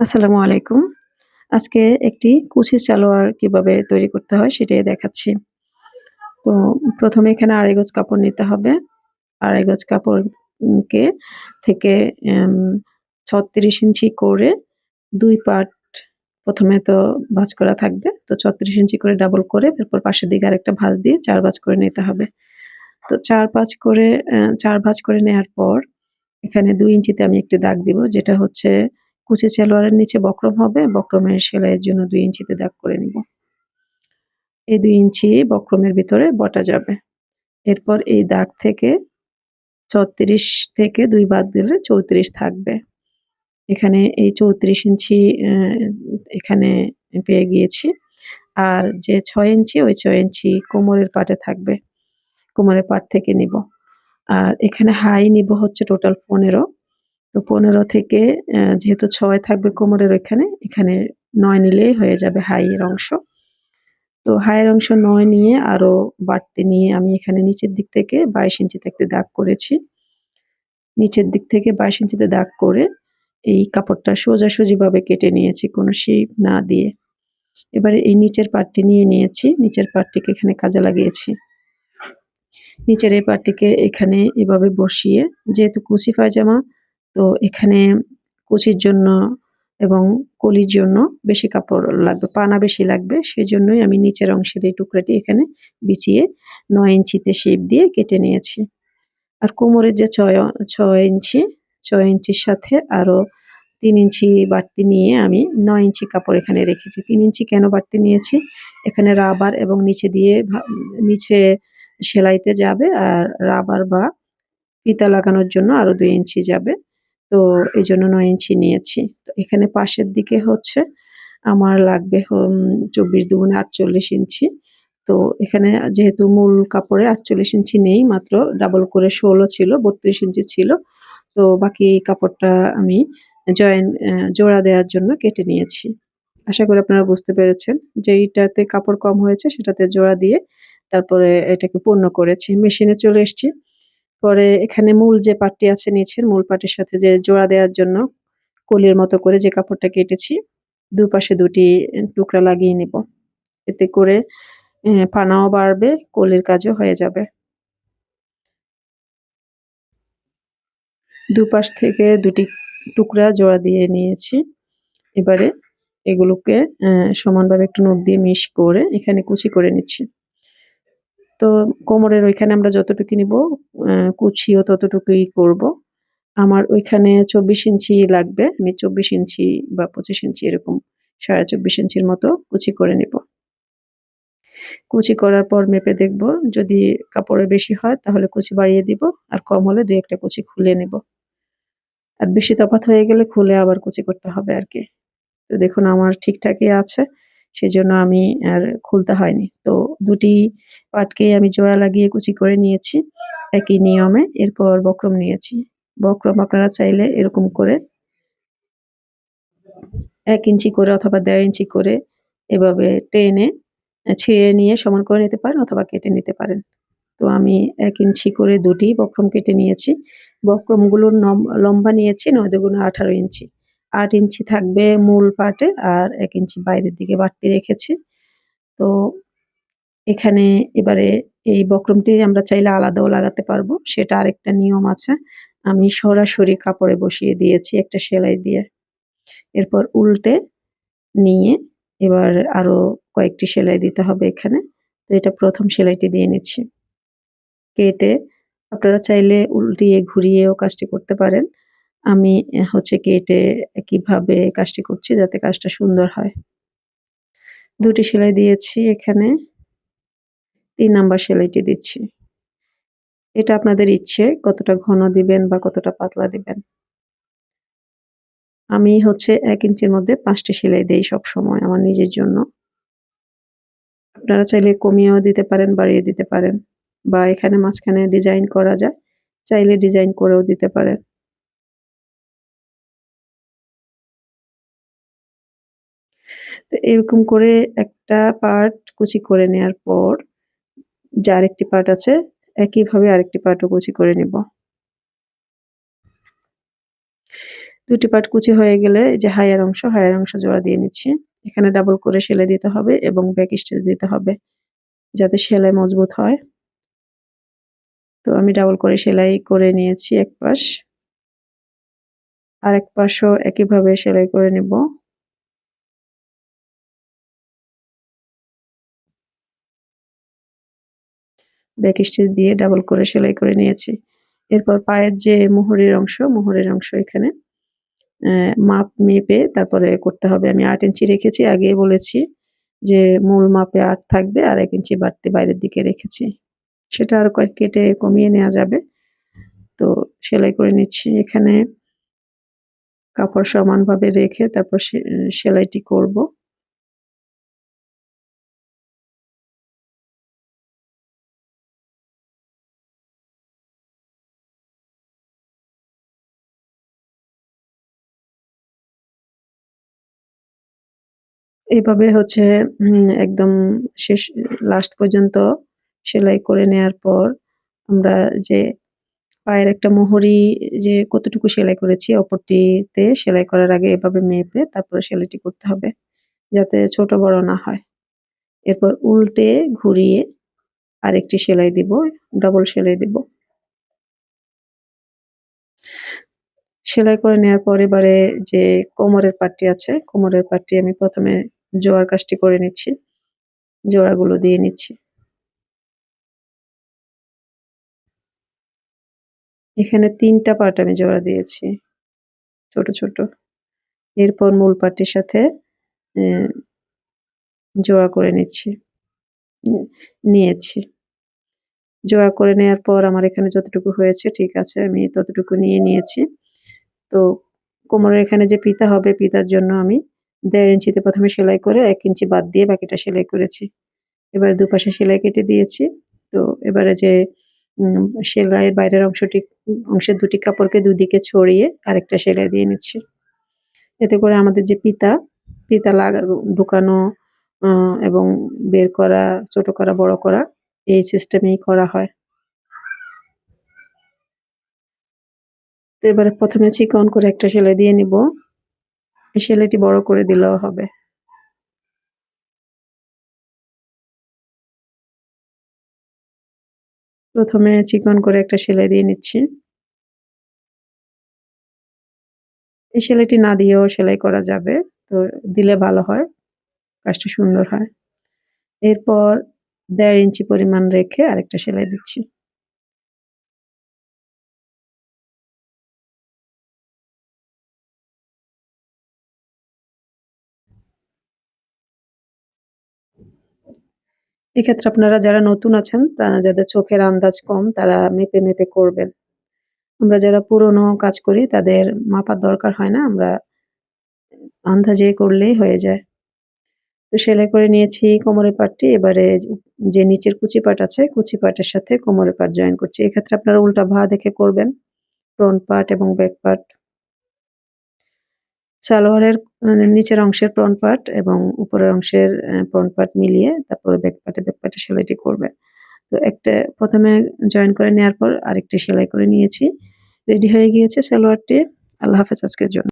আসসালামু আলাইকুম। আজকে একটি কুচি সালোয়ার কিভাবে তৈরি করতে হয় সেটাই দেখাচ্ছি। তো ১ম এ এখানে ২.৫ গজ কাপড় নিতে হবে। ২.৫ গজ কাপড় কে থেকে এম ৩৬ ইঞ্চি করে ২ পার্ট ১ম এ তো ভাঁজ করা থাকবে। তো ৩৬ ইঞ্চি করে ডাবল করে তারপর পাশের দিকে আরেকটা ভাঁজ দিয়ে ৪ ভাঁজ করে নিতে হবে। তো ৪ ভাঁজ করে নেয়ার পর এখানে ২ ইঞ্চিতে আমি একটি দাগ দিব, যেটা হচ্ছে কুচি সালোয়ারের নিচে বক্রম হবে। বক্রমের সেলাইয়ের জন্য ২ ইঞ্চিতে দাগ করে নিব। এই ২ ইঞ্চি বক্রমের ভিতরে বটা যাবে। এরপর এই দাগ থেকে ৩৬ থেকে ২ বাদ দিলে ৩৪ থাকবে। এখানে এই ৩৪ ইঞ্চি এখানে পেয়ে গিয়েছি। আর যে ৬ ইঞ্চি ওই ৬ ইঞ্চি কোমরের পাটে থাকবে। কোমরের পাট থেকে নিব। আর এখানে হাই নিব হচ্ছে টোটাল ১৫। তো ১৫ থেকে যেহেতু ৬ থাকবে কোমরের ওইখানে, এখানে ৯ নিলেই হয়ে যাবে হাই এর অংশ। তো হাই এর অংশ ৯ নিয়ে আরো বাড়তি নিয়ে আমি এখানে নিচের দিক থেকে ২২ ইঞ্চিতে একটি দাগ করেছি। নিচের দিক থেকে ২২ ইঞ্চিতে দাগ করে এই কাপড়টা সোজাসুজিভাবে কেটে নিয়েছি, কোনো শেপ না দিয়ে। এবারে এই নিচের পার্টটি নিয়ে নিয়েছি। নিচের পার্টটিকে এখানে কাজে লাগিয়েছি। নিচের এই পার্টটিকে এখানে এভাবে বসিয়ে, যেহেতু কুচি পায়জামা, তো এখানে কুচির জন্য এবং কলির জন্য বেশি কাপড় লাগবে, পানা বেশি লাগবে। সেজন্যই আমি নিচের অংশের এই টুকরাটি এখানে বিছিয়ে ৯ ইঞ্চিতে শেপ দিয়ে কেটে নিয়েছি। আর কোমরের যে ৬ ইঞ্চি, ৬ ইঞ্চির সাথে আরো ৩ ইঞ্চি বাড়তি নিয়ে আমি ৯ ইঞ্চি কাপড় এখানে রেখেছি। ৩ ইঞ্চি কেন বাড়তি নিয়েছি? এখানে রাবার এবং নিচে দিয়ে নিচে সেলাইতে যাবে, আর রাবার বা ফিতা লাগানোর জন্য আরো ২ ইঞ্চি যাবে। তো এজন্য ৯ ইঞ্চি নিয়েছি। তো এখানে পাশের দিকে হচ্ছে আমার লাগবে ২৪ দুগুণে ৪৮ ইঞ্চি। তো এখানে যেহেতু মূল কাপড়ে ৪৮ ইঞ্চি নেই, মাত্র ডাবল করে ১৬ ছিল, ৩২ ইঞ্চি ছিল। তো বাকি কাপড়টা আমি জোড়া দেওয়ার জন্য কেটে নিয়েছি। আশা করি আপনারা বুঝতে পেরেছেন। যেইটাতে কাপড় কম হয়েছে সেটাতে জোড়া দিয়ে তারপরে এটাকে পূর্ণ করেছি। মেশিনে চলে এসছি। পরে এখানে মূল যে পাটটি আছে নিচের মূল পাটের সাথে যে জোড়া দেওয়ার জন্য কলির মতো করে যে কাপড়টা কেটেছি, দুপাশে ২ টি টুকরা লাগিয়ে নিব। এতে করে পানাও বাড়বে, কলির কাজও হয়ে যাবে। দুপাশ থেকে ২ টি টুকরা জোড়া দিয়ে নিয়েছি। এবারে এগুলোকে সমানভাবে একটু নখ দিয়ে মিশ করে এখানে কুচি করে নিচ্ছি। তো কোমরের ওইখানে আমরা যতটুকু নিব, কুচিও ততটুকুই করব। আমার ওইখানে ২৪ ইঞ্চি লাগবে। আমি ২৪ ইঞ্চি বা ২৫ ইঞ্চি এরকম ২.৫ ইঞ্চির মতো কুচি করে নিব। কুচি করার পর মেপে দেখব, যদি কাপড়ের বেশি হয় তাহলে কুচি বাড়িয়ে দিব, আর কম হলে ২-১ টা কুচি খুলে নেব। আর বেশি তফাৎ হয়ে গেলে খুলে আবার কুচি করতে হবে আরকি। তো দেখুন আমার ঠিকঠাকই আছে। সেজন্য আমি আর খুলতে হয়নি। তো ২ টি পাটকেই আমি জোড়া লাগিয়ে কুচি করে নিয়েছি একই নিয়মে। এরপর বক্রম নিয়েছি। বক্রম আপনারা চাইলে এরকম করে ১ ইঞ্চি করে অথবা ১.৫ ইঞ্চি করে এভাবে টেনে ছিঁড়ে নিয়ে সমান করে নিতে পারেন অথবা কেটে নিতে পারেন। তো আমি ১ ইঞ্চি করে ২ টি বক্রম কেটে নিয়েছি। বক্রমগুলোর লম্বা নিয়েছি ৯ দুগুণে ১৮ ইঞ্চি। ৮ ইঞ্চি থাকবে মূল পার্টে আর ১ ইঞ্চি বাইরের দিকে বাড়তি রেখেছি। তো এখানে এবারে এই বক্রমটি আমরা চাইলে আলাদাও লাগাতে পারবো। সেটা আরেকটা নিয়ম আছে। আমি সরাসরি কাপড়ে বসিয়ে দিয়েছি একটা সেলাই দিয়ে। এরপর উল্টে নিয়ে এবার আরো কয়েকটি সেলাই দিতে হবে এখানে। তো এটা ১ম সেলাইটি দিয়ে নিচ্ছি। কেটে আপনারা চাইলে উল্টিয়ে ঘুরিয়েও কাজটি করতে পারেন। আমি হচ্ছে কেটে একইভাবে কাজটি করছি যাতে কাজটা সুন্দর হয়। ২ টি সেলাই দিয়েছি এখানে, ৩ নাম্বার সেলাইটি দিচ্ছি। এটা আপনাদের ইচ্ছে কতটা ঘন দিবেন বা কতটা পাতলা দিবেন। আমি হচ্ছে ১ ইঞ্চির মধ্যে ৫ টি সেলাই দেই সবসময় আমার নিজের জন্য। আপনারা চাইলে কমিয়েও দিতে পারেন, বাড়িয়ে দিতে পারেন, বা এখানে মাঝখানে ডিজাইন করা যায়। চাইলে ডিজাইন করেও দিতে পারেন। তো এরকম করে একটা পার্ট কুচি করে নেয়ার পর যে আরেকটি পার্ট আছে, একইভাবে আরেকটি পার্টও কুচি করে নিব। 2টি পার্ট কুচি হয়ে গেলে এই যে হাইয়ার অংশ জোড়া দিয়ে নিচ্ছি। এখানে ডাবল করে সেলাই দিতে হবে এবং ব্যাক স্টিচ দিতে হবে যাতে সেলাই মজবুত হয়। তো আমি ডাবল করে সেলাই করে নিয়েছি এক পাশ। আরেক পাশও একইভাবে সেলাই করে নেব। ব্যাক স্টিচ দিয়ে ডাবল করে সেলাই করে নিয়েছি। এরপর পায়ের যে মোহরের অংশ এখানে মাপ মেপে তারপরে করতে হবে। আমি 8 ইঞ্চি রেখেছি, আগেই বলেছি যে মূল মাপে 8 থাকবে আর 1 ইঞ্চি বাড়তি বাইরের দিকে রেখেছি। সেটা আরো কেটে কমিয়ে নেওয়া যাবে। তো সেলাই করে নিচ্ছি। এখানে কাপড় সমানভাবে রেখে তারপর সেলাইটি করব। এইভাবে হচ্ছে একদম শেষ লাস্ট পর্যন্ত সেলাই করে নেয়ার পর আমরা যে পায়ের একটা মোহরি যে কতটুকু সেলাই করেছি অপরটিতে সেলাই করার আগে এভাবে মেপে তারপরে সেলাইটি করতে হবে যাতে ছোট বড় না হয়। এরপর উল্টে ঘুরিয়ে আরেকটি সেলাই দিব, ডাবল সেলাই দিব। সেলাই করে নেওয়ার পর এবারে যে কোমরের পাটটি আছে, কোমরের পাটটি আমি প্রথমে জোড়ার কাজটি করে নিচ্ছি। জোড়াগুলো দিয়ে নিচ্ছি। এখানে ৩টা পার্ট আমি জোড়া দিয়েছি ছোট, ছোট। এরপর মূল পাটটির সাথে অ্যা জোড়া করে নিয়েছি। জোড়া করে নেয়ার পর আমার এখানে যতটুকু হয়েছে ঠিক আছে, আমি ততটুকু নিয়ে নিয়েছি। তো কোমরের এখানে যে ফিতা হবে, ফিতার জন্য আমি ১.৫ ইঞ্চিতে প্রথমে সেলাই করে ১ ইঞ্চি বাদ দিয়ে বাকিটা সেলাই করেছি। এবার দুপাশে সেলাই কেটে দিয়েছি। তো এবারে যে উম সেলাইয়ের বাইরের অংশের ২টি কাপড়কে ২ দিকে ছড়িয়ে আরেকটা সেলাই দিয়ে নিচ্ছি। এতে করে আমাদের যে ফিতা ঢুকানো আ এবং বের করা, ছোট করা, বড় করা এই সিস্টেমেই করা হয়। তো এবারে ১ম এ চিকন করে একটা সেলাই দিয়ে নিব। এই সেলাইটি বড় করে দিলেও হবে। প্রথমে চিকন করে একটা সেলাই দিয়ে নিচ্ছি। এই সেলাইটি না দিয়েও সেলাই করা যাবে। তো দিলে ভালো হয়, কাজটা সুন্দর হয়। এরপর ১.৫ ইঞ্চি পরিমাণ রেখে আরেকটা সেলাই দিচ্ছি। এক্ষেত্রে আপনারা যারা নতুন আছেন, যাদের চোখের আন্দাজ কম তারা মেপে, মেপে করবেন। আমরা যারা পুরনো কাজ করি তাদের মাপার দরকার হয় না। আমরা আন্দাজে করলেই হয়ে যায়। তো সেলাই করে নিয়েছি কোমরের পাটটি। এবারে যে নিচের কুচি পাট আছে, কুচি পাটের সাথে কোমরের পাট জয়েন করছি। এক্ষেত্রে আপনারা উল্টা দেখে করবেন। ফ্রন্ট পার্ট এবং ব্যাক পার্ট। সালোয়ারের নিচের অংশের ফ্রন্ট পার্ট এবং উপরের অংশের ফ্রন্ট পার্ট মিলিয়ে তারপরে ব্যাক পার্টে সেলাইটি করবেন। তো একটা ১ম এ জয়েন করে নেয়ার পর আরেকটি সেলাই করে নিয়েছি। রেডি হয়ে গিয়েছে সালোয়ারটি। আল্লাহ হাফেজ আজকের জন্য।